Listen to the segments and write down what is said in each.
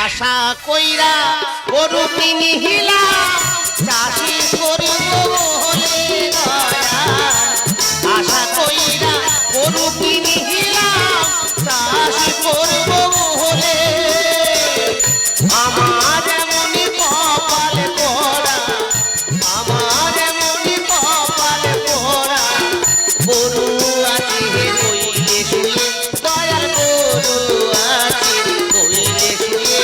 আশা কইরা গরু কিনিলাম চাষি করিব বলে দয়াল আশা কইরা গরু কিনিলাম চাষি করব বলে আমার এমনি কপাল পোড়া আমার এমনি কপাল পোড়া গরু আছে কইলে শুয়ে দয়াল গরু আছে কইলে শুয়ে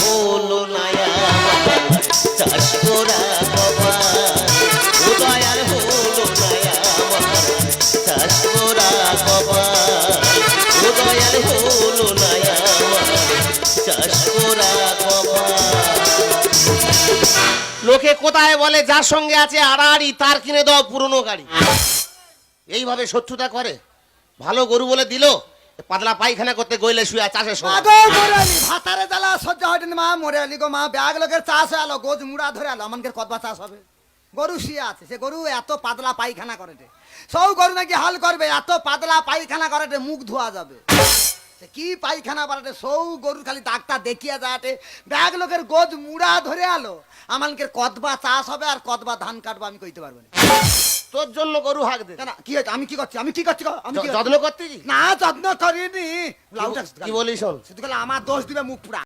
হলো না আমার চাষ করা কপাল ও দয়াল হলো না আমার চাষ করা কপাল ও দয়াল হলো না আমার চাষ করা কপাল। লোকে কোথায় বলে যার সঙ্গে আছে আড়াআড়ি তার কিনে দাও পুরনো গাড়ি। এইভাবে শত্রুতা করে। ভালো গরু বলে দিল পাতলা পায়খানা করতে গইলে শুয়ে চাষের সময় ভাতারে জ্বালা সহ্য হয়নি মা মরে আলি গো মা ব্যাগ লোকের চাষ হয়ে আলো গোজ মুড়া ধরে আলো আমাদের কতবা চাষ হবে গরু শুয়ে আছে সে গরু এত পাতলা পায়খানা করে সব গরু নাকি হাল করবে এত পাতলা পায়খানা করে মুখ ধোয়া যাবে সে কি পায়খানা বাড়াতে সৌ গরু খালি ডাক্তার দেখিয়া যাতে ব্যাগ লোকের গোজ মুড়া ধরে আলো আমাদের কতবা চাষ হবে আর কতবা ধান কাটবো আমি কইতে পারবো না তোর জন্য গরু হাঁক দে না কি হয়েছে আমি কি করছি আমি কি করছি গো? আমি কি যত্ন করতে না যত্ন করিনি কি বলিস শোন শুধু আমার দোষ দিবে মুখ পুরা